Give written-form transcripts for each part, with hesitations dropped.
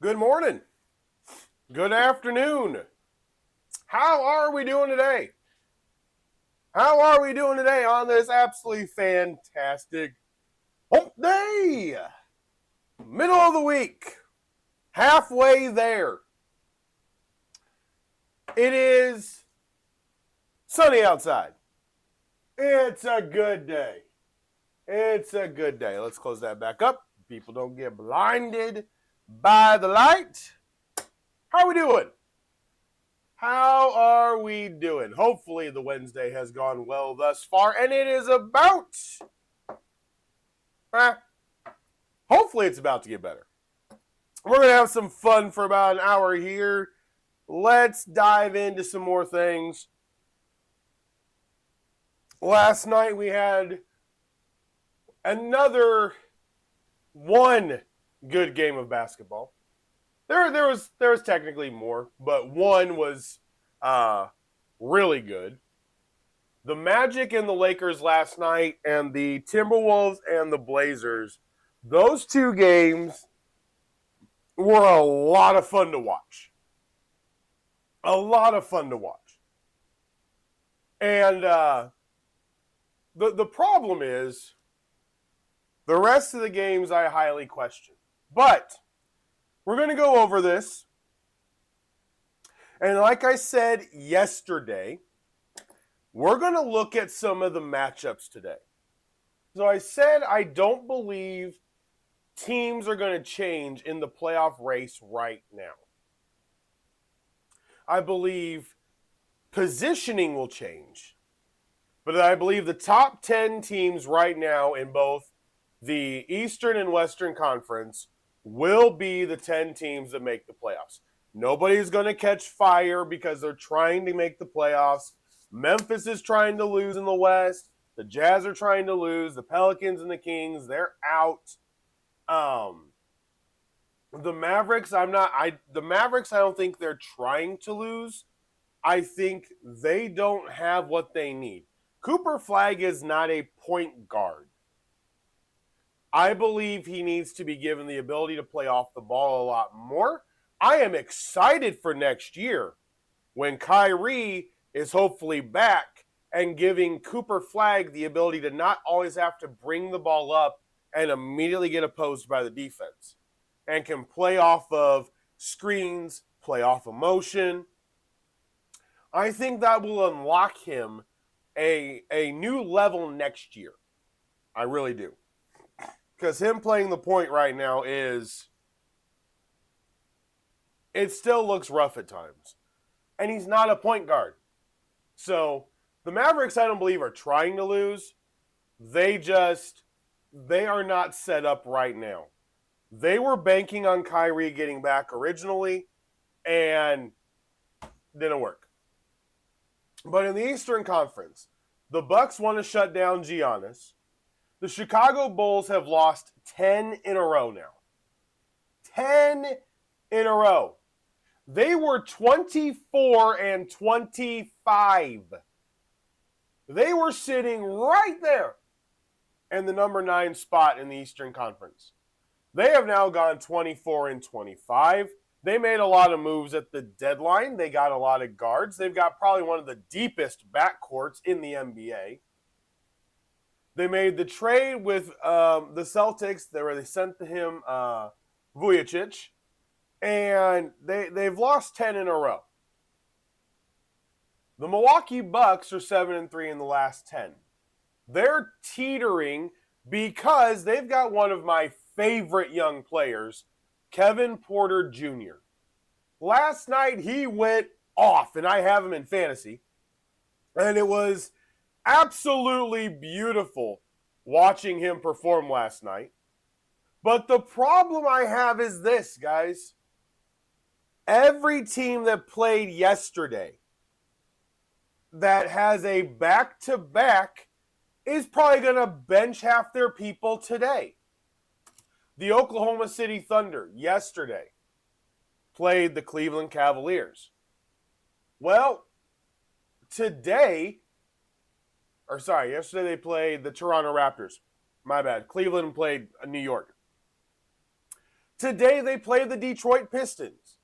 Good morning. Good afternoon. How are we doing today? How are we doing today on this absolutely fantastic hump day? Middle of the week. Halfway there. It is sunny outside. It's a good day. It's a good day. Let's close that back up. People don't get blinded by the light. How are we doing? How are we doing? Hopefully the Wednesday has gone well thus far, and it is about, hopefully it's about to get better. We're going to have some fun for about an hour here. Let's dive into some more things. Last night we had another one good game of basketball. There was technically more, but one was really good. The Magic and the Lakers last night, and the Timberwolves and the Blazers, those two games were a lot of fun to watch. A lot of fun to watch. And the problem is, The rest of the games I highly question. But we're going to go over this. And like I said yesterday, we're going to look at some of the matchups today. So I said I don't believe teams are going to change in the playoff race right now. I believe positioning will change. But I believe the top 10 teams right now in both the Eastern and Western Conference will be the 10 teams that make the playoffs. Nobody's going to catch fire because they're trying to make the playoffs. Memphis is trying to lose in the West. The Jazz are trying to lose. The Pelicans and the Kings, they're out. The Mavericks, the Mavericks, I don't think they're trying to lose. I think they don't have what they need. Cooper Flagg is not a point guard. I believe he needs to be given the ability to play off the ball a lot more. I am excited for next year when Kyrie is hopefully back and giving Cooper Flagg the ability to not always have to bring the ball up and immediately get opposed by the defense and can play off of screens, play off of motion. I think that will unlock him a new level next year. I really do. Because him playing the point right now it still looks rough at times. And he's not a point guard. So the Mavericks, I don't believe, are trying to lose. They are not set up right now. They were banking on Kyrie getting back originally and didn't work. But in the Eastern Conference, the Bucks want to shut down Giannis. The Chicago Bulls have lost 10 in a row now. 10 in a row. They were 24-25. They were sitting right there in the number 9 spot in the Eastern Conference. They have now gone 24-25. They made a lot of moves at the deadline. They got a lot of guards. They've got probably one of the deepest backcourts in the NBA. They made the trade with the Celtics where they sent to him Vujacic, and they've lost 10 in a row. The Milwaukee Bucks are 7-3 in the last 10. They're teetering because they've got one of my favorite young players, Kevin Porter Jr. Last night he went off, and I have him in fantasy, and it was absolutely beautiful watching him perform last night. But the problem I have is this, guys. Every team that played yesterday that has a back-to-back is probably going to bench half their people today. The Oklahoma City Thunder yesterday played the Cleveland Cavaliers. Well, yesterday they played the Toronto Raptors. My bad. Cleveland played New York. Today they played the Detroit Pistons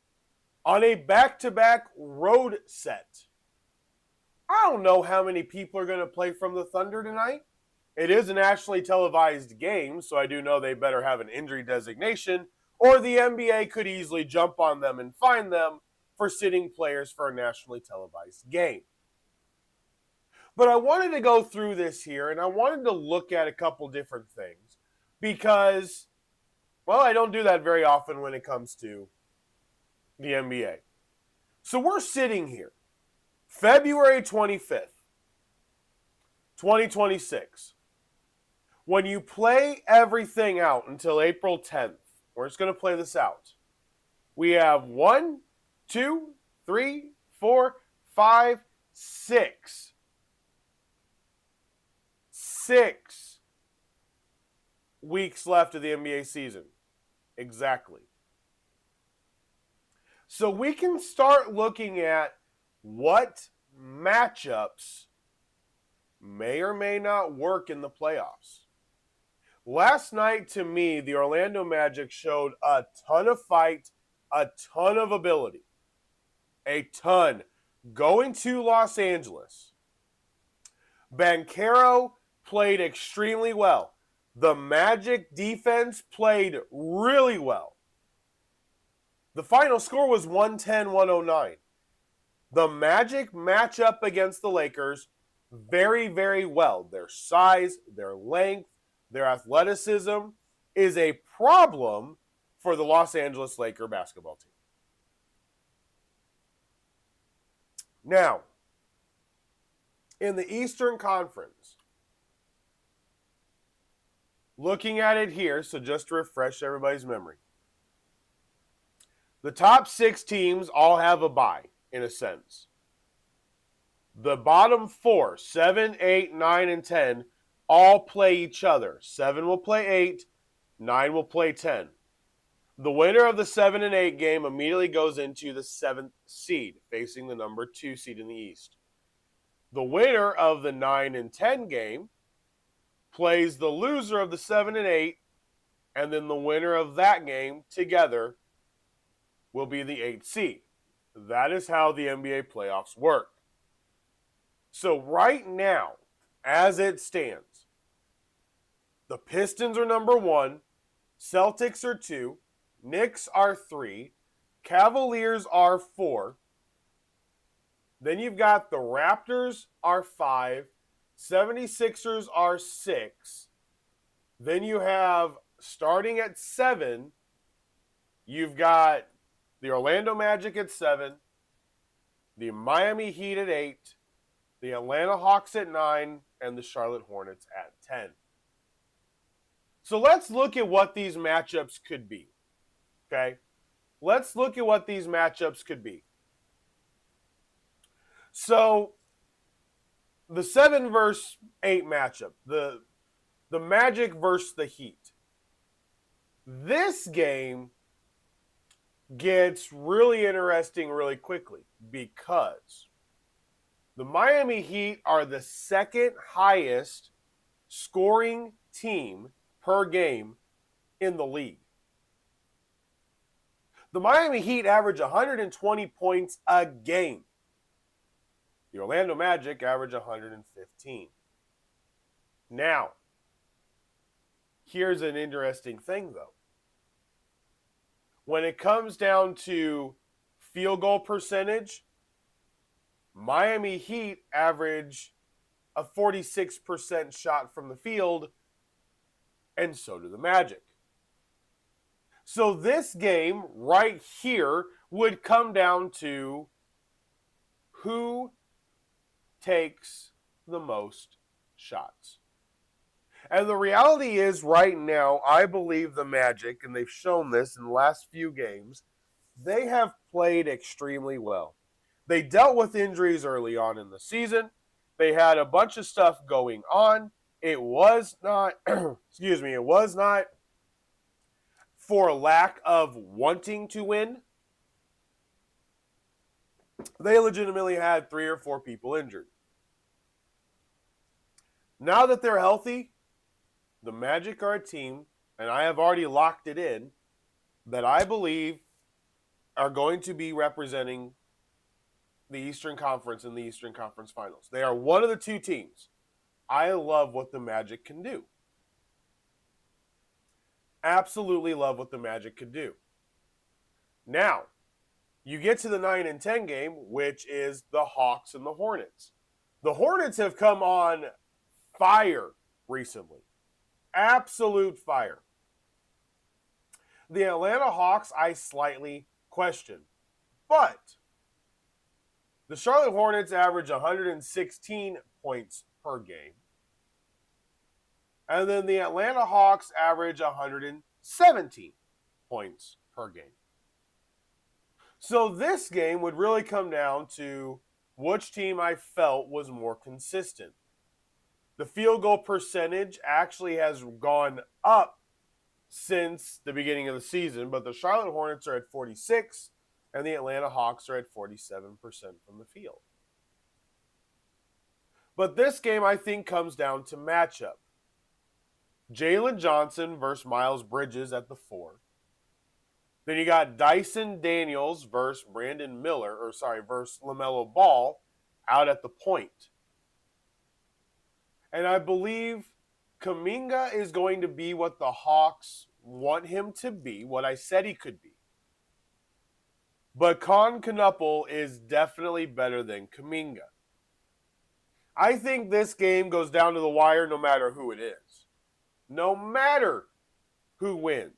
on a back-to-back road set. I don't know how many people are going to play from the Thunder tonight. It is a nationally televised game, so I do know they better have an injury designation, or the NBA could easily jump on them and fine them for sitting players for a nationally televised game. But I wanted to go through this here, and I wanted to look at a couple different things because, well, I don't do that very often when it comes to the NBA. So we're sitting here, February 25th, 2026. When you play everything out until April 10th, we're just going to play this out. We have 1, 2, 3, 4, 5, 6. 6 weeks left of the NBA season. Exactly. So we can start looking at what matchups may or may not work in the playoffs. Last night, to me, the Orlando Magic showed a ton of fight, a ton of ability. A ton. Going to Los Angeles, Banchero played extremely well. The Magic defense played really well. The final score was 110-109. The Magic match up against the Lakers very, very well. Their size, their length, their athleticism is a problem for the Los Angeles Lakers basketball team. Now, in the Eastern Conference, looking at it here, so just to refresh everybody's memory, the top 6 teams all have a bye, in a sense. The bottom 4, 7, 8, 9, and 10, all play each other. 7 will play 8, 9 will play 10. The winner of the 7 and 8 game immediately goes into the 7th seed, facing the number 2 seed in the East. The winner of the 9 and 10 game plays the loser of the 7 and 8, and then the winner of that game together will be the 8th seed. That is how the NBA playoffs work. So right now, as it stands, the Pistons are number 1, Celtics are 2, Knicks are 3, Cavaliers are 4. Then you've got the Raptors are 5, 76ers are 6. Then you have, starting at 7, you've got the Orlando Magic at 7, the Miami Heat at 8, the Atlanta Hawks at 9, and the Charlotte Hornets at 10. So let's look at what these matchups could be. Okay? Let's look at what these matchups could be. So, the 7 versus 8 matchup, the Magic versus the Heat. This game gets really interesting really quickly because the Miami Heat are the 2nd highest scoring team per game in the league. The Miami Heat average 120 points a game. The Orlando Magic average 115. Now, here's an interesting thing, though. When it comes down to field goal percentage, Miami Heat average a 46% shot from the field, and so do the Magic. So this game right here would come down to who takes the most shots. And the reality is right now, I believe the Magic, and they've shown this in the last few games, they have played extremely well. They dealt with injuries early on in the season. They had a bunch of stuff going on. It was not, it was not for lack of wanting to win. They legitimately had 3 or 4 people injured. Now that they're healthy, the Magic are a team, and I have already locked it in, that I believe are going to be representing the Eastern Conference in the Eastern Conference Finals. They are one of the 2 teams. I love what the Magic can do. Absolutely love what the Magic can do. Now, you get to the 9 and 10 game, which is the Hawks and the Hornets. The Hornets have come on fire recently. Absolute fire. The Atlanta Hawks, I slightly question. But the Charlotte Hornets average 116 points per game. And then the Atlanta Hawks average 117 points per game. So this game would really come down to which team I felt was more consistent. The field goal percentage actually has gone up since the beginning of the season, but the Charlotte Hornets are at 46 and the Atlanta Hawks are at 47% from the field. But this game, I think, comes down to matchup. Jalen Johnson versus Miles Bridges at the 4. Then you got Dyson Daniels versus versus LaMelo Ball out at the point. And I believe Kuminga is going to be what the Hawks want him to be, what I said he could be. But Con Knuppel is definitely better than Kuminga. I think this game goes down to the wire no matter who it is. No matter who wins.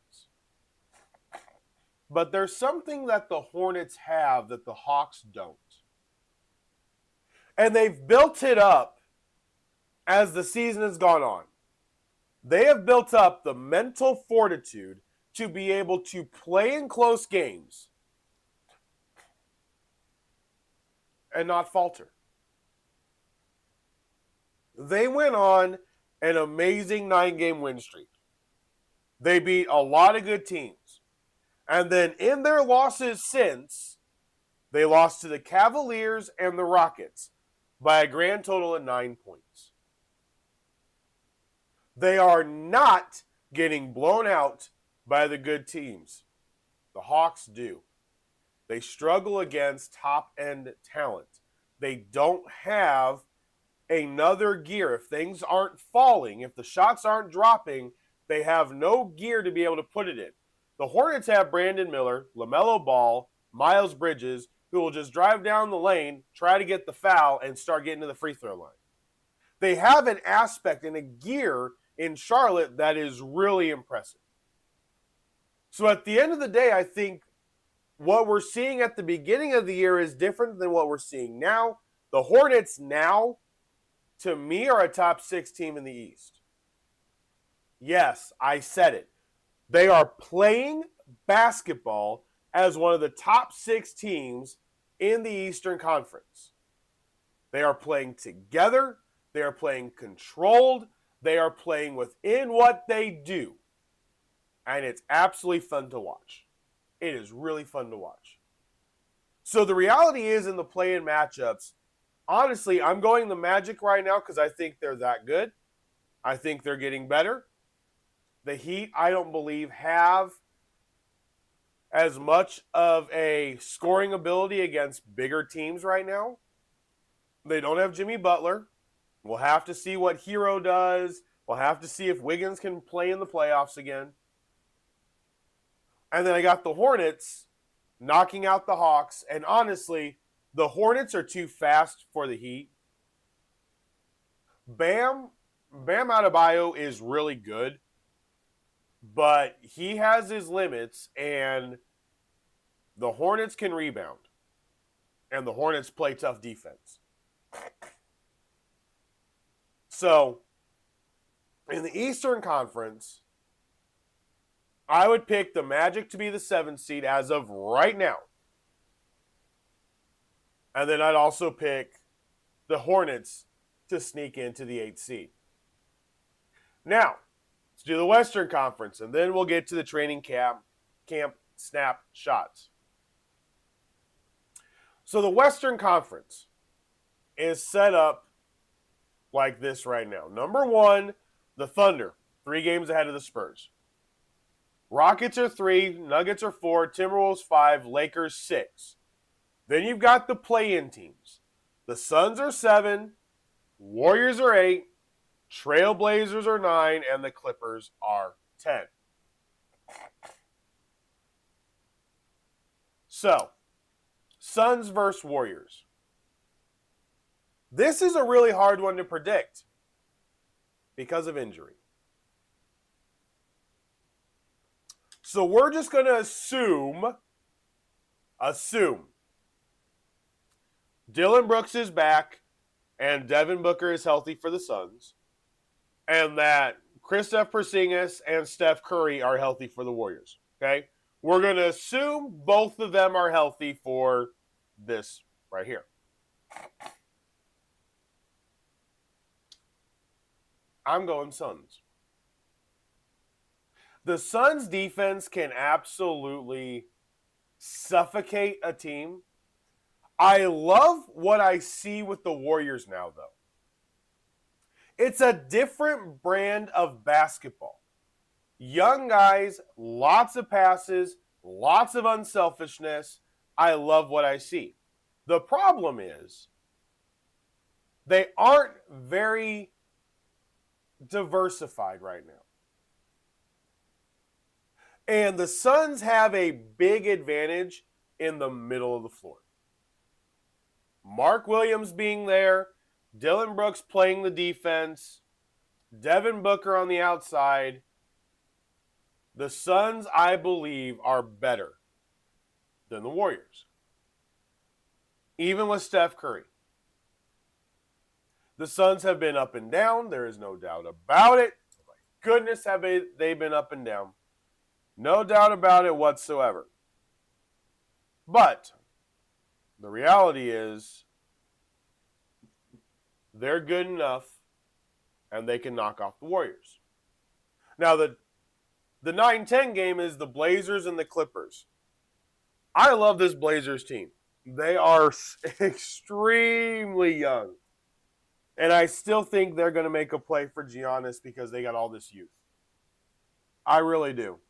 But there's something that the Hornets have that the Hawks don't. And they've built it up as the season has gone on. They have built up the mental fortitude to be able to play in close games and not falter. They went on an amazing 9-game win streak. They beat a lot of good teams. And then in their losses since, they lost to the Cavaliers and the Rockets by a grand total of 9 points. They are not getting blown out by the good teams. The Hawks do. They struggle against top-end talent. They don't have another gear. If things aren't falling, if the shots aren't dropping, they have no gear to be able to put it in. The Hornets have Brandon Miller, LaMelo Ball, Miles Bridges, who will just drive down the lane, try to get the foul, and start getting to the free throw line. They have an aspect and a gear in Charlotte that is really impressive. So at the end of the day, I think what we're seeing at the beginning of the year is different than what we're seeing now. The Hornets now, to me, are a top 6 team in the East. Yes, I said it. They are playing basketball as one of the top 6 teams in the Eastern Conference. They are playing together. They are playing controlled. They are playing within what they do. And it's absolutely fun to watch. It is really fun to watch. So the reality is in the play-in matchups, honestly, I'm going the Magic right now because I think they're that good. I think they're getting better. The Heat, I don't believe, have as much of a scoring ability against bigger teams right now. They don't have Jimmy Butler. We'll have to see what Hero does. We'll have to see if Wiggins can play in the playoffs again. And then I got the Hornets knocking out the Hawks. And honestly, the Hornets are too fast for the Heat. Bam Adebayo is really good. But he has his limits, and the Hornets can rebound. And the Hornets play tough defense. So, in the Eastern Conference, I would pick the Magic to be the 7th seed as of right now. And then I'd also pick the Hornets to sneak into the 8th seed. Now, let's do the Western Conference, and then we'll get to the training camp snapshots. So the Western Conference is set up like this right now. Number 1, the Thunder, 3 games ahead of the Spurs. Rockets are 3, Nuggets are 4, Timberwolves 5, Lakers 6. Then you've got the play-in teams. The Suns are 7, Warriors are 8, Trailblazers are 9, and the Clippers are 10. So, Suns versus Warriors. This is a really hard one to predict because of injury. So we're just going to assume Dillon Brooks is back and Devin Booker is healthy for the Suns, and that Kristaps Porzingis and Steph Curry are healthy for the Warriors. Okay? We're going to assume both of them are healthy for this right here. I'm going Suns. The Suns defense can absolutely suffocate a team. I love what I see with the Warriors now, though. It's a different brand of basketball. Young guys, lots of passes, lots of unselfishness. I love what I see. The problem is they aren't very diversified right now. And the Suns have a big advantage in the middle of the floor. Mark Williams being there, Dillon Brooks playing the defense, Devin Booker on the outside. The Suns, I believe, are better than the Warriors, even with Steph Curry. The Suns have been up and down. There is no doubt about it. My goodness, have they been up and down. No doubt about it whatsoever. But the reality is they're good enough and they can knock off the Warriors. Now, the 9-10 game is the Blazers and the Clippers. I love this Blazers team. They are extremely young. And I still think they're going to make a play for Giannis because they got all this youth. I really do.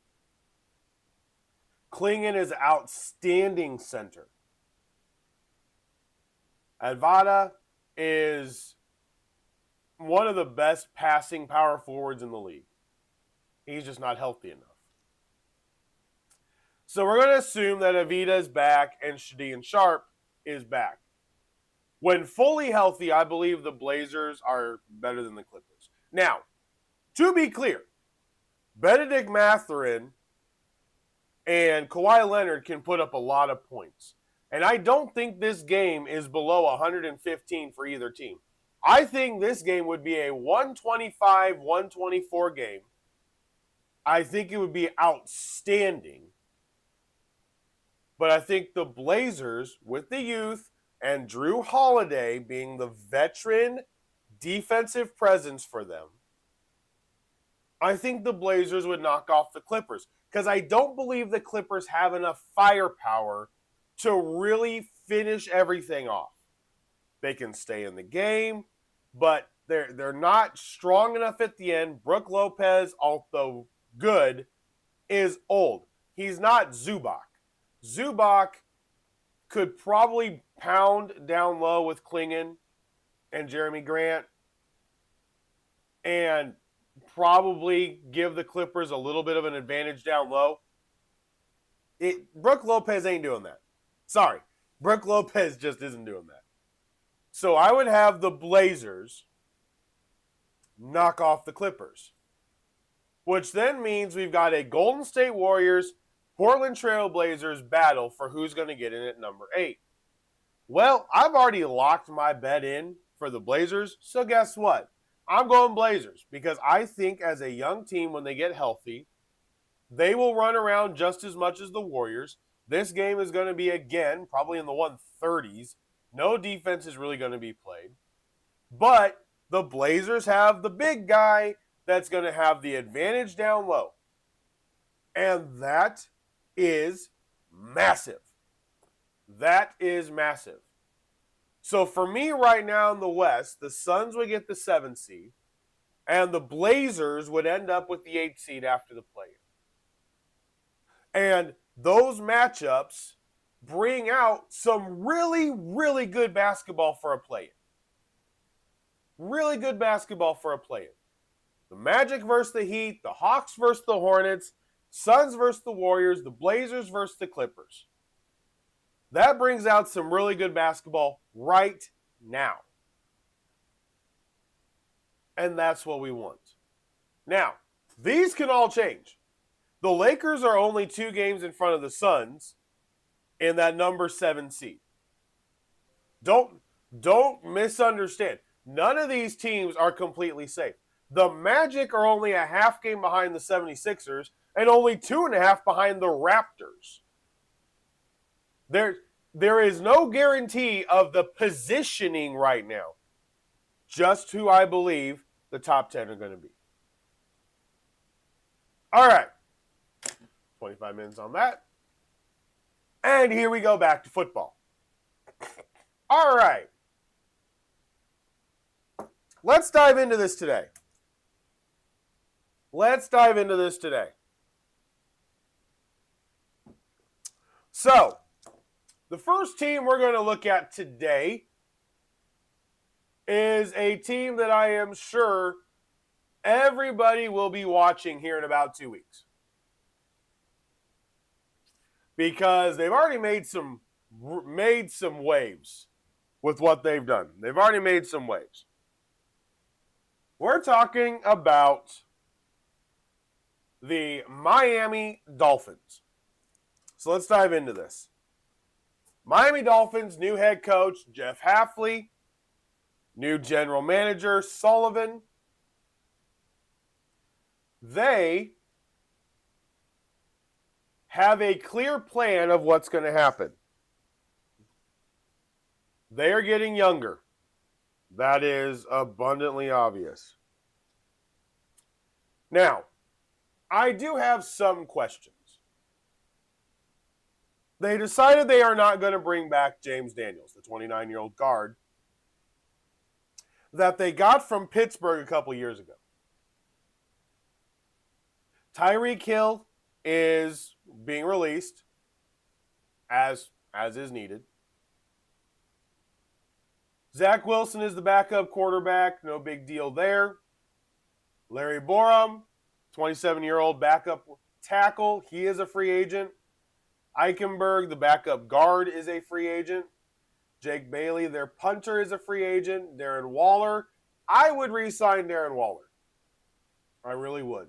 Clingan is outstanding center. Avdija is one of the best passing power forwards in the league. He's just not healthy enough. So we're going to assume that Avdija is back and Shaedon Sharpe is back. When fully healthy, I believe the Blazers are better than the Clippers. Now, to be clear, Benedict Mathurin and Kawhi Leonard can put up a lot of points. And I don't think this game is below 115 for either team. I think this game would be a 125-124 game. I think it would be outstanding. But I think the Blazers, with the youth, and Drew Holiday being the veteran defensive presence for them, I think the Blazers would knock off the Clippers. Because I don't believe the Clippers have enough firepower to really finish everything off. They can stay in the game, but they're not strong enough at the end. Brook Lopez, although good, is old. He's not Zubac. Zubac could probably pound down low with Clingan and Jeremy Grant and probably give the Clippers a little bit of an advantage down low. Brook Lopez ain't doing that. Sorry. Brook Lopez just isn't doing that. So I would have the Blazers knock off the Clippers, which then means we've got a Golden State Warriors, Portland Trail Blazers battle for who's going to get in at number 8. Well, I've already locked my bet in for the Blazers, so guess what? I'm going Blazers because I think as a young team, when they get healthy, they will run around just as much as the Warriors. This game is going to be, again, probably in the 130s. No defense is really going to be played. But the Blazers have the big guy that's going to have the advantage down low. And that is massive. That is massive. So for me right now in the West, the Suns would get the 7th seed, and the Blazers would end up with the 8th seed after the play-in. And those matchups bring out some really, really good basketball for a play-in. Really good basketball for a play-in. The Magic versus the Heat, the Hawks versus the Hornets, Suns versus the Warriors, the Blazers versus the Clippers. That brings out some really good basketball right now. And that's what we want. Now, these can all change. The Lakers are only 2 games in front of the Suns in that number 7 seed. Don't misunderstand. None of these teams are completely safe. The Magic are only a half game behind the 76ers and only 2.5 behind the Raptors. There is no guarantee of the positioning right now. Just who I believe the top 10 are going to be. All right. 25 minutes on that. And here we go back to football. All right. Let's dive into this today. So, the first team we're going to look at today is a team that I am sure everybody will be watching here in about 2 weeks. Because they've already made some waves with what they've done. They've already made some waves. We're talking about the Miami Dolphins. So let's dive into this. Miami Dolphins, new head coach, Jeff Hafley. New general manager, Sullivan. They have a clear plan of what's going to happen. They are getting younger. That is abundantly obvious. Now, I do have some questions. They decided they are not going to bring back James Daniels, the 29-year-old guard that they got from Pittsburgh a couple years ago. Tyreek Hill is being released as is needed. Zach Wilson is the backup quarterback. No big deal there. Larry Borom, 27-year-old backup tackle. He is a free agent. Eichenberg, the backup guard, is a free agent. Jake Bailey, their punter, is a free agent. Darren Waller. I would re-sign Darren Waller. I really would.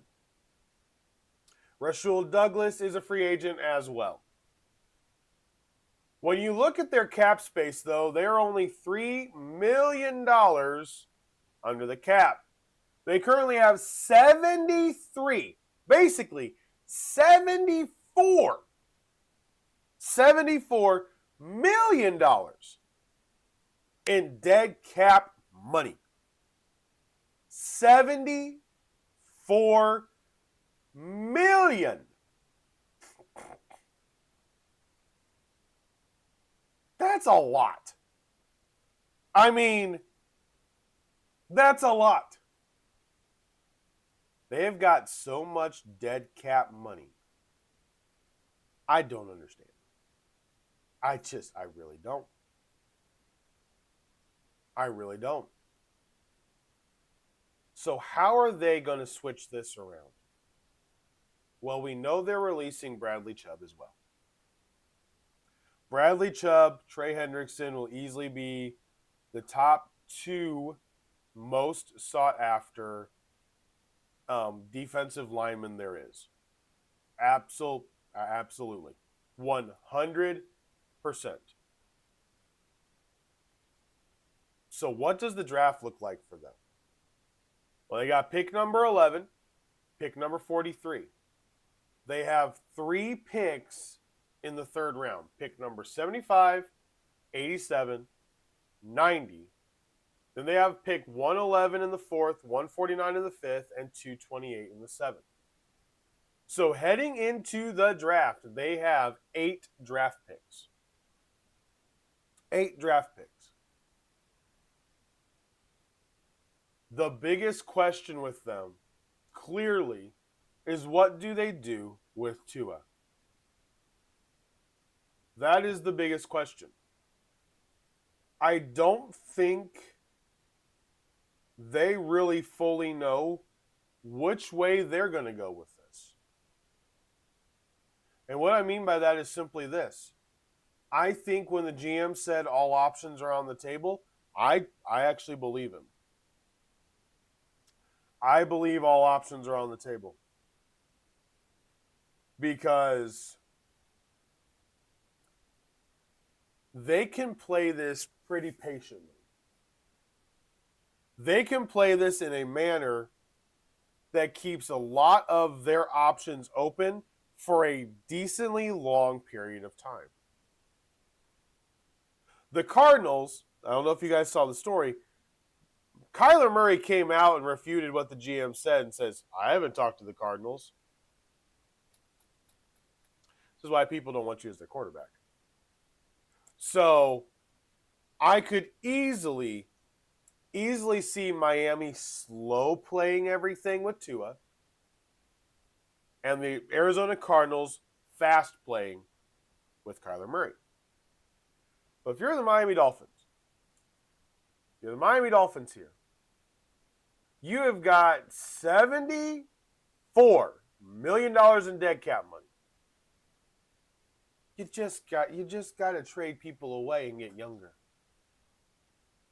Rasul Douglas is a free agent as well. When you look at their cap space, though, they're only $3 million under the cap. They currently have 74 million dollars in dead cap money. 74 million. That's a lot. I mean, that's a lot. They have got so much dead cap money. I don't understand. I really don't. I really don't. So how are they going to switch this around? Well, we know they're releasing Bradley Chubb as well. Bradley Chubb, Trey Hendrickson will easily be the top two most sought after defensive linemen there is. Absolutely. 100%. So what does the draft look like for them? Well, they got pick number 11, pick number 43. They have 3 picks in the third round. Pick number 75, 87, 90. Then they have pick 111 in the fourth, 149 in the fifth, and 228 in the seventh. So heading into the draft, they have 8 draft picks. 8 draft picks. The biggest question with them, clearly, is what do they do with Tua? That is the biggest question. I don't think they really fully know which way they're going to go with this. And what I mean by that is simply this. I think when the GM said all options are on the table, I actually believe him. I believe all options are on the table. Because they can play this pretty patiently. They can play this in a manner that keeps a lot of their options open for a decently long period of time. The Cardinals, I don't know if you guys saw the story, Kyler Murray came out and refuted what the GM said and says, I haven't talked to the Cardinals. This is why people don't want you as their quarterback. So I could easily see Miami slow playing everything with Tua and the Arizona Cardinals fast playing with Kyler Murray. But if you're the Miami Dolphins here, You have got $74 million in dead cap money. You just got to trade people away and get younger.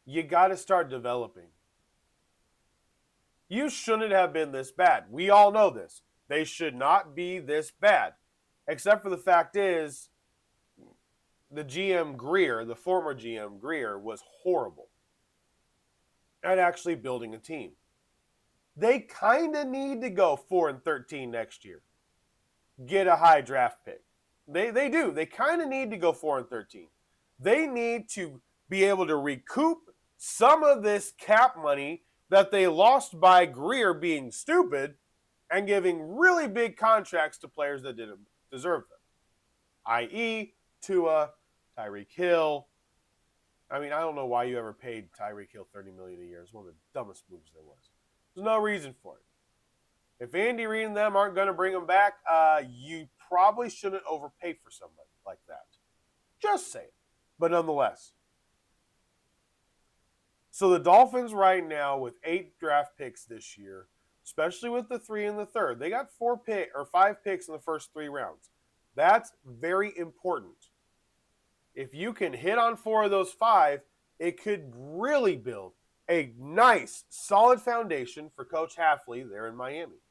You got to start developing. You shouldn't have been this bad. We all know this. They should not be this bad. Except for the fact is, the GM Greer, the former GM Greer, was horrible at actually building a team. They kind of need to go 4-13 next year. Get a high draft pick. They do. They kind of need to go 4-13. They need to be able to recoup some of this cap money that they lost by Greer being stupid and giving really big contracts to players that didn't deserve them, i.e. Tua, Tyreek Hill. I mean, I don't know why you ever paid Tyreek Hill $30 million a year. It's one of the dumbest moves there was. There's no reason for it. If Andy Reid and them aren't going to bring him back, you probably shouldn't overpay for somebody like that. Just saying. But nonetheless. So the Dolphins right now with 8 draft picks this year, especially with the 3 and the 3rd, they got 5 picks in the first 3 rounds. That's very important. If you can hit on 4 of those 5, it could really build a nice, solid foundation for Coach Hafley there in Miami.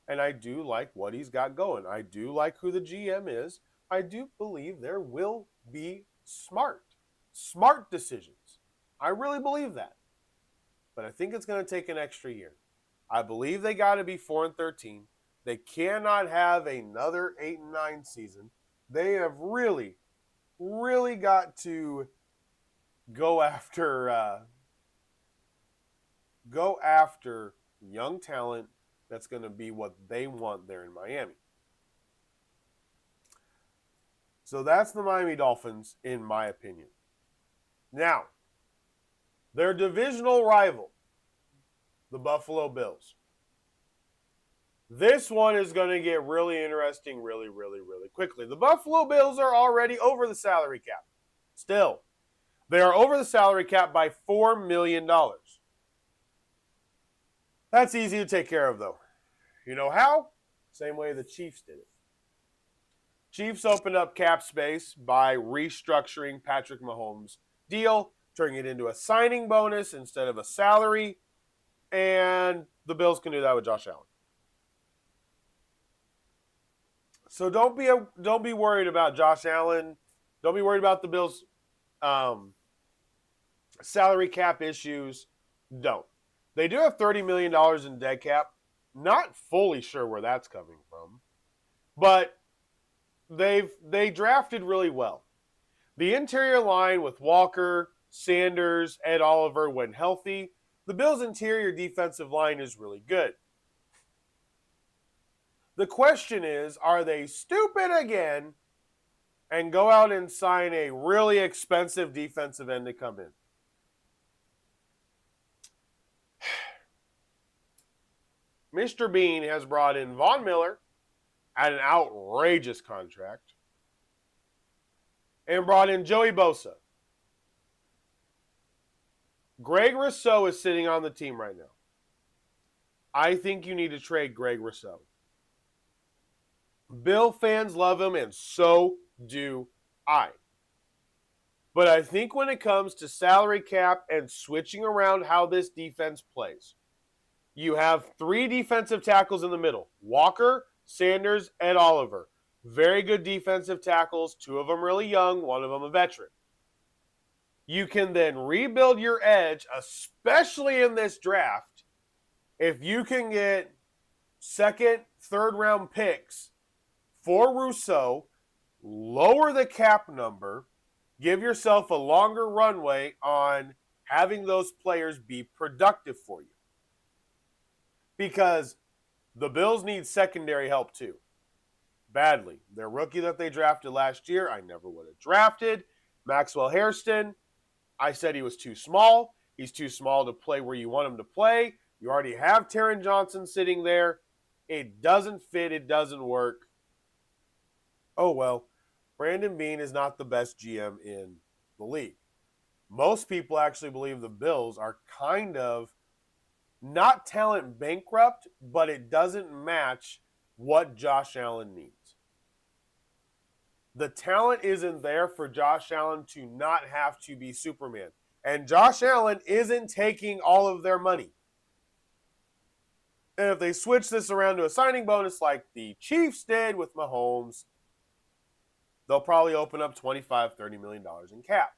And I do like what he's got going. I do like who the GM is. I do believe there will be smart decisions. I really believe that. But I think it's going to take an extra year. I believe they got to be 4-13. They cannot have another 8-9 season. They have really got to go after young talent that's going to be what they want there in Miami. So that's the Miami Dolphins, in my opinion. Now, their divisional rival, the Buffalo Bills. This one is going to get really interesting really quickly. The Buffalo Bills are already over the salary cap. Still, they are over the salary cap by $4 million. That's easy to take care of, though. You know how? Same way the Chiefs did it. Chiefs opened up cap space by restructuring Patrick Mahomes' deal, turning it into a signing bonus instead of a salary, and the Bills can do that with Josh Allen. So don't be worried about Josh Allen. Don't be worried about the Bills' salary cap issues. Don't. They do have $30 million in dead cap. Not fully sure where that's coming from, but they drafted really well. The interior line with Walker, Sanders, Ed Oliver when healthy. The Bills' interior defensive line is really good. The question is, are they stupid again and go out and sign a really expensive defensive end to come in? Mr. Bean has brought in Von Miller at an outrageous contract and brought in Joey Bosa. Greg Rousseau is sitting on the team right now. I think you need to trade Greg Rousseau. Bill fans love him, and so do I. But I think when it comes to salary cap and switching around how this defense plays, you have 3 defensive tackles in the middle. Walker, Sanders, Ed Oliver. Very good defensive tackles. 2 of them really young, 1 of them a veteran. You can then rebuild your edge, especially in this draft, if you can get 2nd, 3rd round picks for Rousseau, lower the cap number, give yourself a longer runway on having those players be productive for you. Because the Bills need secondary help too. Badly. Their rookie that they drafted last year, I never would have drafted. Maxwell Hairston, I said he was too small. He's too small to play where you want him to play. You already have Taron Johnson sitting there. It doesn't fit. It doesn't work. Oh, well, Brandon Beane is not the best GM in the league. Most people actually believe the Bills are kind of not talent bankrupt, but it doesn't match what Josh Allen needs. The talent isn't there for Josh Allen to not have to be Superman. And Josh Allen isn't taking all of their money. And if they switch this around to a signing bonus like the Chiefs did with Mahomes, they'll probably open up $25, $30 million in cap.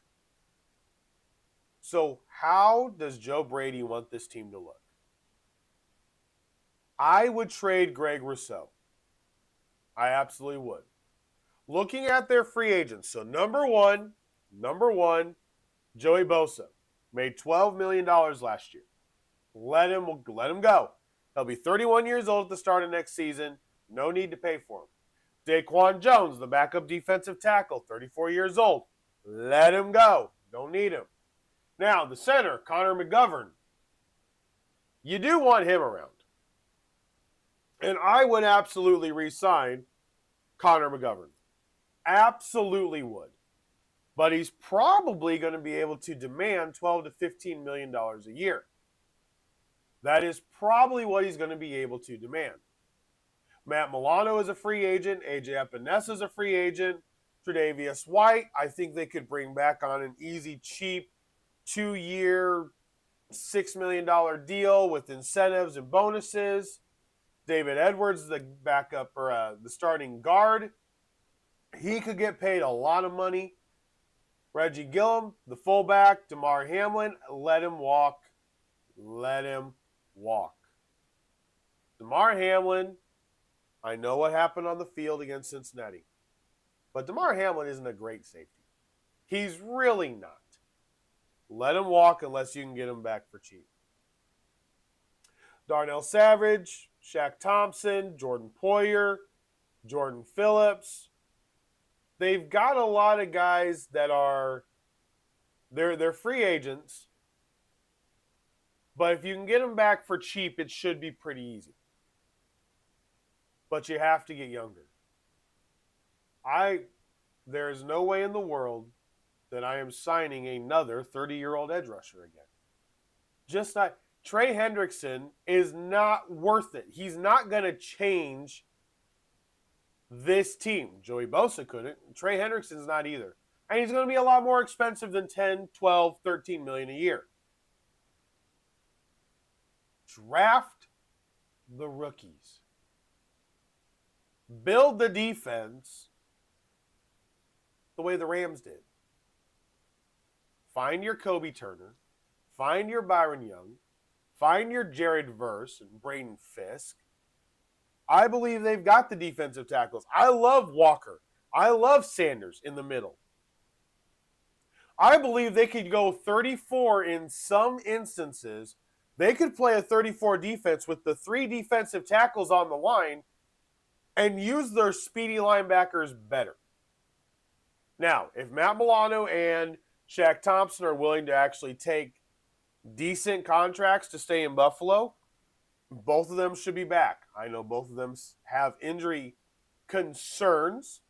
So how does Joe Brady want this team to look? I would trade Greg Rousseau. I absolutely would. Looking at their free agents, so number one, Joey Bosa made $12 million last year. Let him go. He'll be 31 years old at the start of next season. No need to pay for him. Daquan Jones, the backup defensive tackle, 34 years old. Let him go. Don't need him. Now, the center, Connor McGovern. You do want him around. And I would absolutely re-sign Connor McGovern. Absolutely would. But he's probably going to be able to demand $12 to $15 million a year. That is probably what he's going to be able to demand. Matt Milano is a free agent. AJ Epinesa is a free agent. Tre'Davious White, I think they could bring back on an easy, cheap, 2-year, $6 million deal with incentives and bonuses. David Edwards, the backup or the starting guard, he could get paid a lot of money. Reggie Gillum, the fullback, Damar Hamlin, let him walk. Let him walk. Damar Hamlin, I know what happened on the field against Cincinnati, but Damar Hamlin isn't a great safety. He's really not. Let him walk unless you can get him back for cheap. Darnell Savage, Shaq Thompson, Jordan Poyer, Jordan Phillips. They've got a lot of guys that are they're free agents, but if you can get them back for cheap, it should be pretty easy. But you have to get younger. There's no way in the world that I am signing another 30-year-old edge rusher again. Just not. Trey Hendrickson is not worth it. He's not going to change this team. Joey Bosa couldn't. Trey Hendrickson's not either. And he's going to be a lot more expensive than 10, 12, 13 million a year. Draft the rookies. Build the defense the way the Rams did. Find your Kobe Turner. Find your Byron Young. Find your Jared Verse and Braden Fisk. I believe they've got the defensive tackles. I love Walker. I love Sanders in the middle. I believe they could go 34 in some instances. They could play a 34 defense with the 3 defensive tackles on the line and use their speedy linebackers better. Now, if Matt Milano and Shaq Thompson are willing to actually take decent contracts to stay in Buffalo, both of them should be back. I know both of them have injury concerns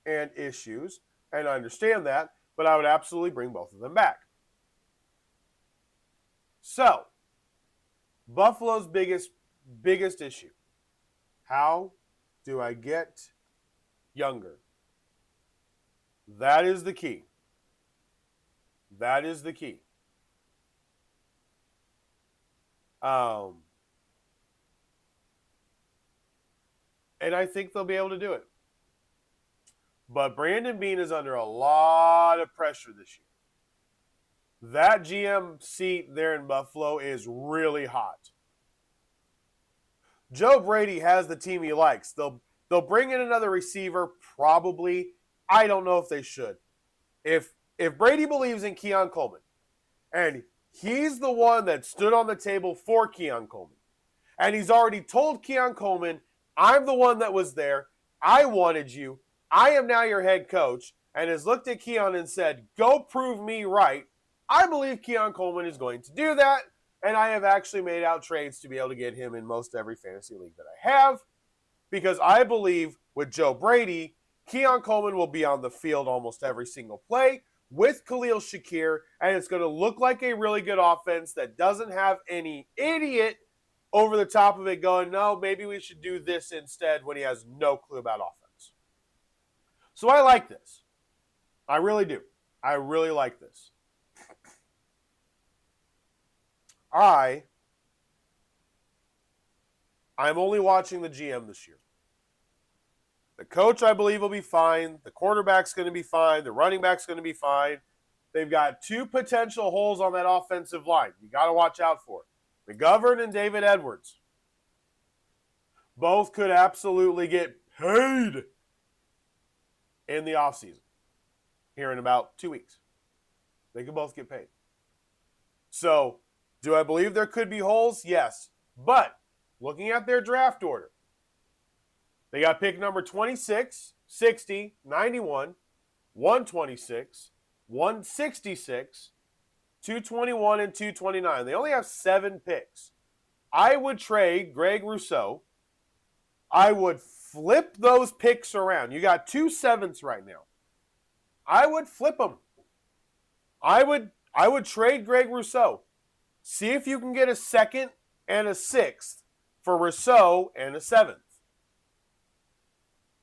and issues, and I understand that, but I would absolutely bring both of them back. So, Buffalo's biggest issue. How do I get younger? That is the key. That is the key. And I think they'll be able to do it. But Brandon Beane is under a lot of pressure this year. That GM seat there in Buffalo is really hot. Joe Brady has the team he likes. They'll bring in another receiver, probably. I don't know if they should. If Brady believes in Keon Coleman, and he's the one that stood on the table for Keon Coleman, and he's already told Keon Coleman, I'm the one that was there. I wanted you. I am now your head coach, and has looked at Keon and said, go prove me right. I believe Keon Coleman is going to do that, and I have actually made out trades to be able to get him in most every fantasy league that I have, because I believe with Joe Brady, Keon Coleman will be on the field almost every single play, with Khalil Shakir, and it's going to look like a really good offense that doesn't have any idiot over the top of it going, no, maybe we should do this instead when he has no clue about offense. So I like this. I really do. I really like this. I'm only watching the GM this year. The coach, I believe, will be fine. The quarterback's going to be fine. The running back's going to be fine. They've got two potential holes on that offensive line you got to watch out for. McGovern and David Edwards. Both could absolutely get paid in the offseason here in about 2 weeks. They could both get paid. So, do I believe there could be holes? Yes. But, looking at their draft order, they got pick number 26, 60, 91, 126, 166, 221, and 229. They only have 7 picks. I would trade Greg Rousseau. I would flip those picks around. You got 2 7s right now. I would flip them. I would trade Greg Rousseau. See if you can get a 2nd and a 6th for Rousseau and a 7th.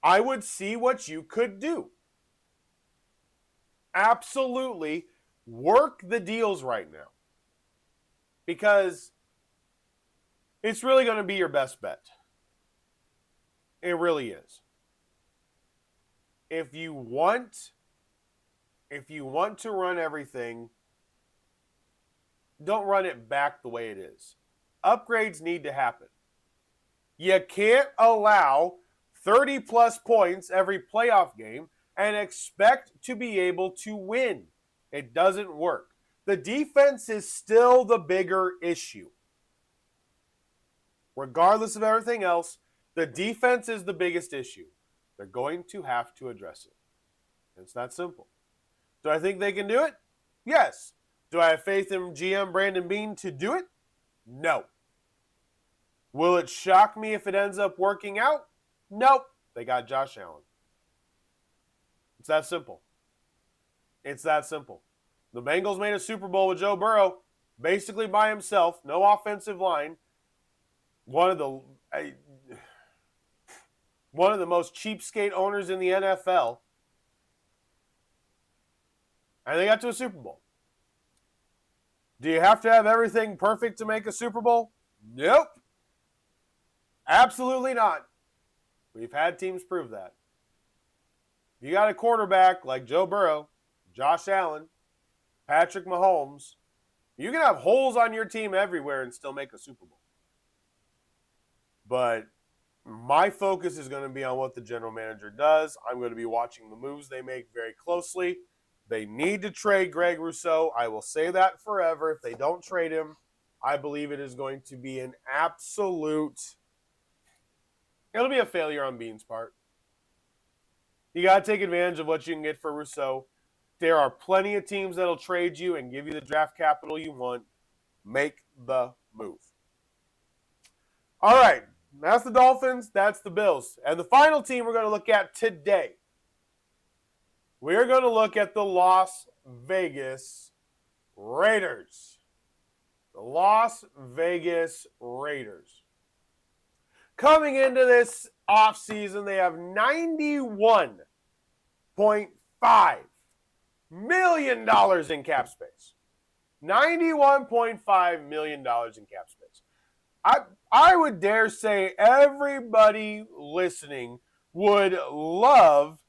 I would see what you could do. Absolutely work the deals right now. Because it's really going to be your best bet. It really is. If you want to run everything, don't run it back the way it is. Upgrades need to happen. You can't allow 30-plus points every playoff game and expect to be able to win. It doesn't work. The defense is still the bigger issue. Regardless of everything else, the defense is the biggest issue. They're going to have to address it. It's that simple. Do I think they can do it? Yes. Do I have faith in GM Brandon Beane to do it? No. Will it shock me if it ends up working out? Nope. They got Josh Allen. It's that simple. It's that simple. The Bengals made a Super Bowl with Joe Burrow basically by himself, no offensive line. One of the most cheapskate owners in the NFL. And they got to a Super Bowl. Do you have to have everything perfect to make a Super Bowl? Nope. Absolutely not. We've had teams prove that. You got a quarterback like Joe Burrow, Josh Allen, Patrick Mahomes, you can have holes on your team everywhere and still make a Super Bowl. But my focus is going to be on what the general manager does. I'm going to be watching the moves they make very closely. They need to trade Greg Rousseau. I will say that forever. If they don't trade him, I believe it is going to be an absolute – it'll be a failure on Beane's part. You got to take advantage of what you can get for Rousseau. There are plenty of teams that will trade you and give you the draft capital you want. Make the move. All right. That's the Dolphins. That's the Bills. And the final team we're going to look at today, we're going to look at the Las Vegas Raiders. The Las Vegas Raiders. Coming into this offseason, they have $91.5 million in cap space. $91.5 million in cap space. I would dare say everybody listening would love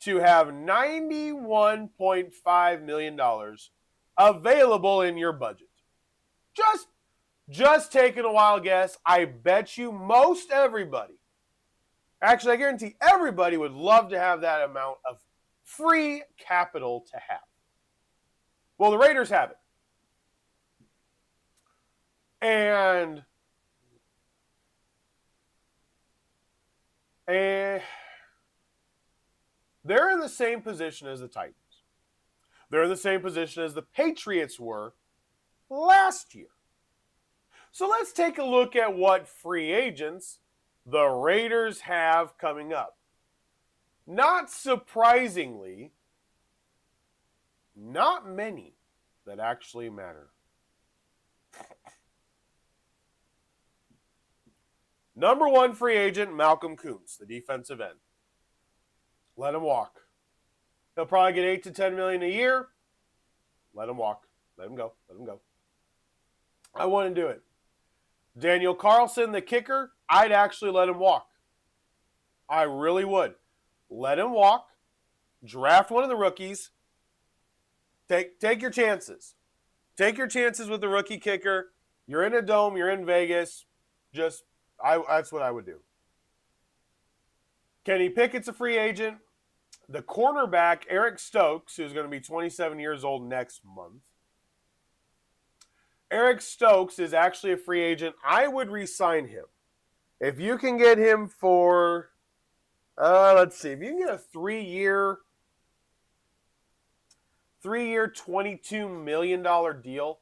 to have $91.5 million available in your budget. Just taking a wild guess, I bet you most everybody, actually I guarantee everybody would love to have that amount of free capital to have. Well, the Raiders have it. And they're in the same position as the Titans. They're in the same position as the Patriots were last year. So let's take a look at what free agents the Raiders have coming up. Not surprisingly, not many that actually matter. Number 1 free agent, Malcolm Koonce, the defensive end. Let him walk. He'll probably get $8 to $10 million a year. Let him walk. Let him go. Let him go. I wouldn't do it. Daniel Carlson, the kicker, I'd actually let him walk. I really would. Let him walk. Draft one of the rookies. Take your chances. Take your chances with the rookie kicker. You're in a dome. You're in Vegas. That's what I would do. Kenny Pickett's a free agent. The cornerback, Eric Stokes, who's going to be 27 years old next month. Eric Stokes is actually a free agent. I would re-sign him. If you can get him for, let's see, if you can get a three-year $22 million deal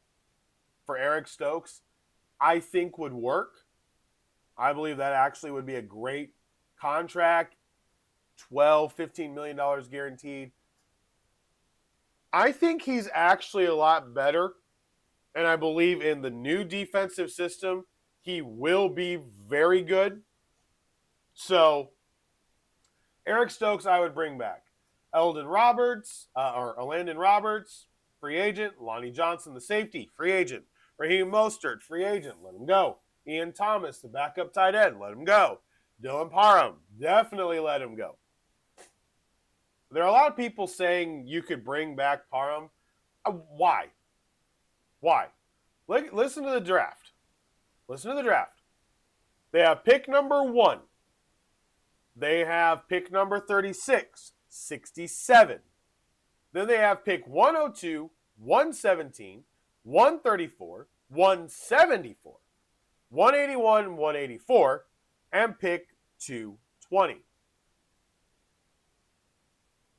for Eric Stokes, I think would work. I believe that actually would be a great contract. $12, $15 million guaranteed. I think he's actually a lot better, and I believe in the new defensive system, he will be very good. So, Eric Stokes, I would bring back. Landon Roberts, free agent. Lonnie Johnson, the safety, free agent. Raheem Mostert, free agent. Let him go. Ian Thomas, the backup tight end. Let him go. Dylan Parham, definitely let him go. There are a lot of people saying you could bring back Parham. Why? Listen to the draft. Listen to the draft. They have pick number 1. They have pick number 36, 67. Then they have pick 102, 117, 134, 174, 181, 184, and pick 220.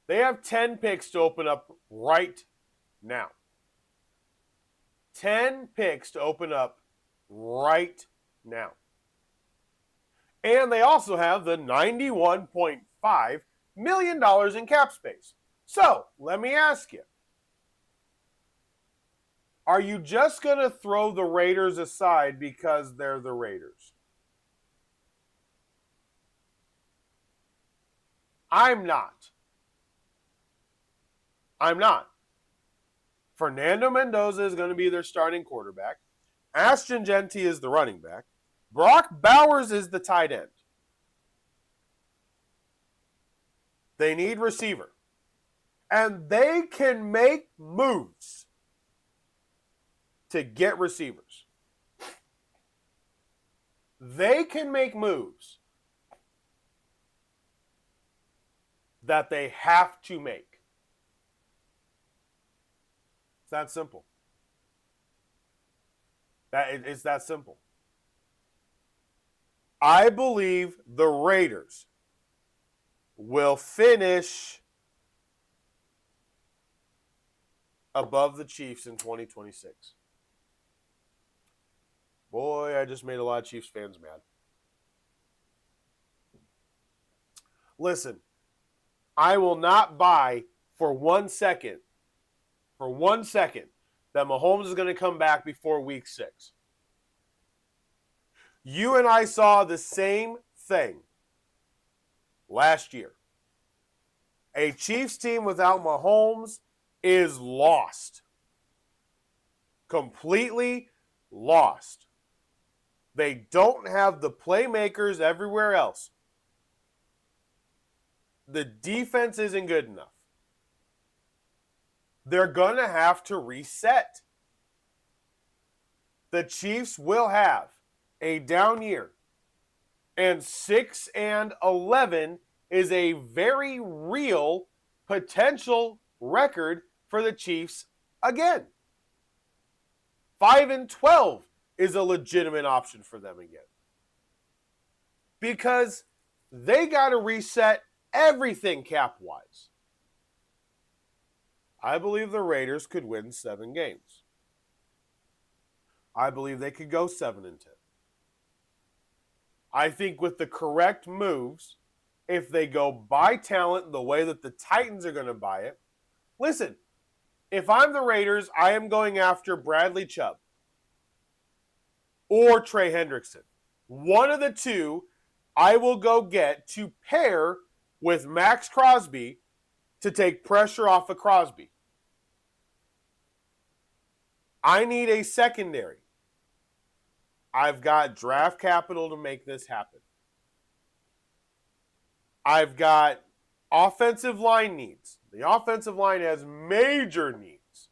They have 10 picks to open up right now. 10 picks to open up right now. And they also have the $91.5 million in cap space. So, let me ask you. Are you just going to throw the Raiders aside because they're the Raiders? I'm not. Fernando Mendoza is going to be their starting quarterback. Ashton Jeanty is the running back. Brock Bowers is the tight end. They need receiver. And they can make moves to get receivers. They can make moves that they have to make. It's that simple. It's that simple. I believe the Raiders will finish above the Chiefs in 2026. Boy, I just made a lot of Chiefs fans mad. Listen, I will not buy for 1 second that Mahomes is going to come back before week 6. You and I saw the same thing last year. A Chiefs team without Mahomes is lost. Completely lost. They don't have the playmakers everywhere else. The defense isn't good enough. They're going to have to reset. The Chiefs will have a down year. And 6-11 is a very real potential record for the Chiefs again. 5-12 is a legitimate option for them again. Because they got to reset everything cap-wise. I believe the Raiders could win 7 games. I believe they could go 7-10. I think with the correct moves, if they go buy talent the way that the Titans are going to buy it. Listen, If I'm the Raiders, I am going after Bradley Chubb or Trey Hendrickson. One of the two I will go get to pair with Max Crosby to take pressure off of Crosby. I need a secondary. I've got draft capital to make this happen. I've got offensive line needs. The offensive line has major needs.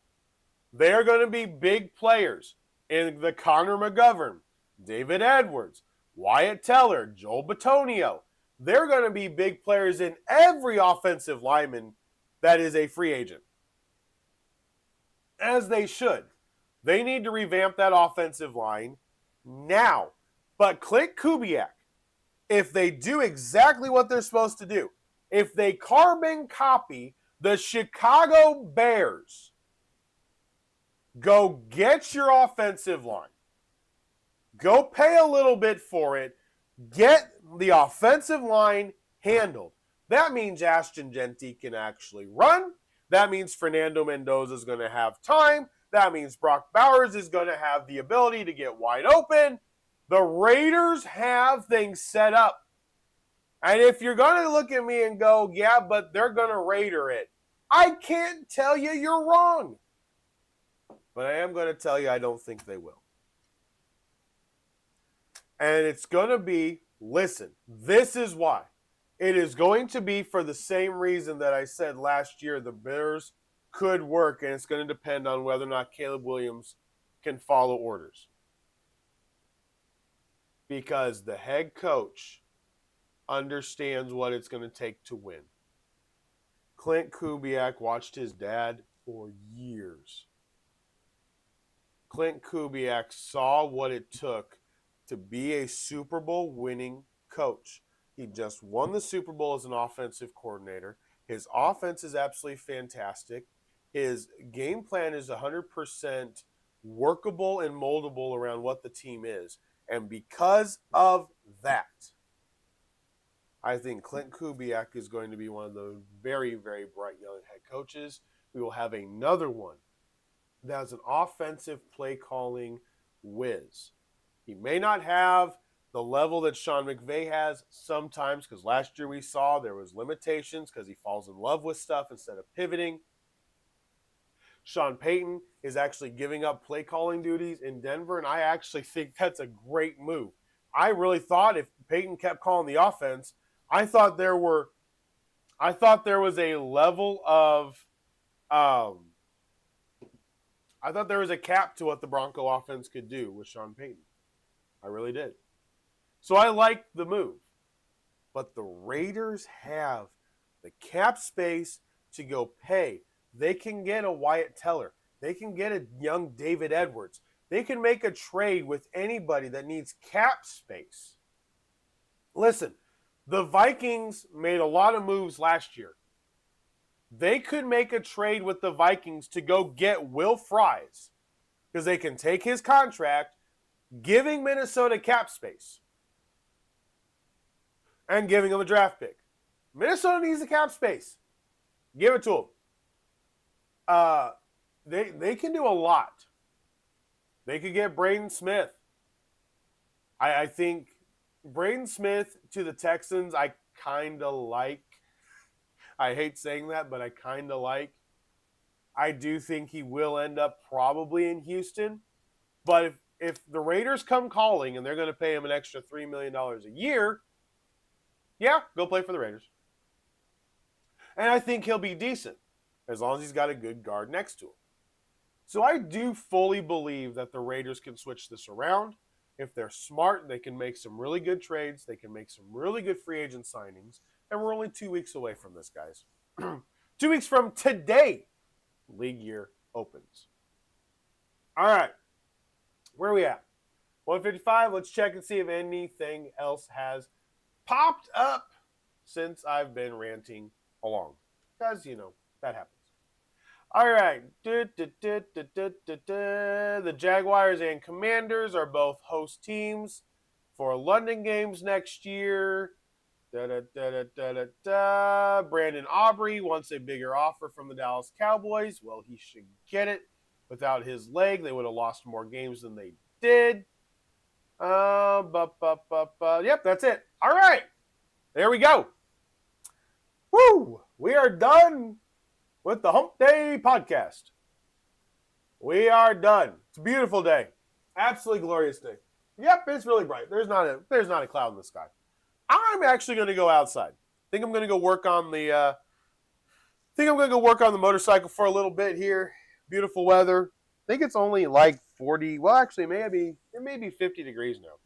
They're going to be big players in the Connor McGovern, David Edwards, Wyatt Teller, Joel Bitonio. They're going to be big players in every offensive lineman that is a free agent. As they should. They need to revamp that offensive line now. But Klint Kubiak, if they do exactly what they're supposed to do, if they carbon copy the Chicago Bears, go get your offensive line. Go pay a little bit for it. Get the offensive line handled. That means Ashton Jeanty can actually run. That means Fernando Mendoza is going to have time. That means Brock Bowers is going to have the ability to get wide open. The Raiders have things set up. And if you're going to look at me and go, yeah, but they're going to Raider it, I can't tell you you're wrong. But I am going to tell you I don't think they will. And it's going to be, listen, this is why. It is going to be for the same reason that I said last year the Bears could work, and it's going to depend on whether or not Caleb Williams can follow orders. Because the head coach understands what it's going to take to win. Klint Kubiak watched his dad for years. Klint Kubiak saw what it took to be a Super Bowl winning coach. He just won the Super Bowl as an offensive coordinator. His offense is absolutely fantastic. His game plan is 100% workable and moldable around what the team is. And because of that, I think Klint Kubiak is going to be one of the very, very bright young head coaches. We will have another one that has an offensive play calling whiz. He may not have the level that Sean McVay has sometimes, because last year we saw there was limitations because he falls in love with stuff instead of pivoting. Sean Payton is actually giving up play calling duties in Denver, and I actually think that's a great move. I really thought if Payton kept calling the offense, I thought there was a level of I thought there was a cap to what the Bronco offense could do with Sean Payton. I really did. So I liked the move. But the Raiders have the cap space to go pay. They can get a Wyatt Teller. They can get a young David Edwards. They can make a trade with anybody that needs cap space. Listen, the Vikings made a lot of moves last year. They could make a trade with the Vikings to go get Will Fries because they can take his contract, giving Minnesota cap space and giving them a draft pick. Minnesota needs the cap space. Give it to them. They can do a lot. They could get Braden Smith. I think Braden Smith to the Texans, I kind of like. I hate saying that, but I kind of like. I do think he will end up probably in Houston. But if the Raiders come calling and they're going to pay him an extra $3 million a year, yeah, go play for the Raiders. And I think he'll be decent as long as he's got a good guard next to him. So I do fully believe that the Raiders can switch this around. If they're smart, they can make some really good trades. They can make some really good free agent signings. And we're only 2 weeks away from this, guys. 2 weeks from today, league year opens. All right. Where are we at? 155. Let's check and see if anything else has popped up since I've been ranting along. Because, that happens. All right. The Jaguars and Commanders are both host teams for London games next year. Brandon Aubrey wants a bigger offer from the Dallas Cowboys. Well, he should get it. Without his leg, they would have lost more games than they did. Yep, that's it. All right. There we go. Woo! We are done with the Hump Day podcast. We are done. It's a beautiful day. Absolutely glorious day. Yep, it's really bright. There's not a cloud in the sky. I'm actually going to go outside. I think I'm going to go work on the motorcycle for a little bit here. Beautiful weather. I think it's only like 40. Well, actually, it may be 50 degrees now.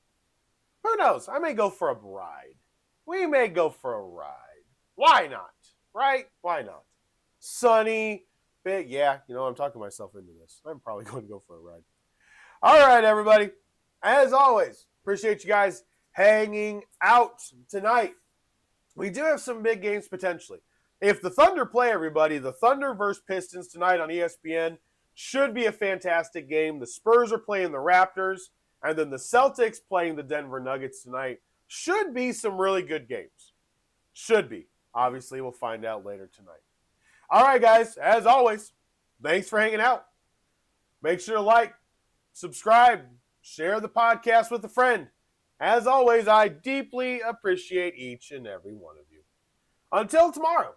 Who knows? I may go for a ride. We may go for a ride. Why not? Right? Why not? Sunny. Big. Yeah, I'm talking myself into this. I'm probably going to go for a ride. All right, everybody. As always, appreciate you guys hanging out tonight. We do have some big games potentially. If the Thunder play, everybody, the Thunder versus Pistons tonight on ESPN should be a fantastic game. The Spurs are playing the Raptors, and then the Celtics playing the Denver Nuggets tonight. Should be some really good games. Should be. Obviously, we'll find out later tonight. All right, guys, as always, thanks for hanging out. Make sure to like, subscribe, share the podcast with a friend. As always, I deeply appreciate each and every one of you. Until tomorrow,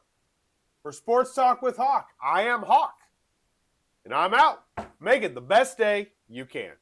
for Sports Talk with Hawk, I am Hawk, and I'm out. Make it the best day you can.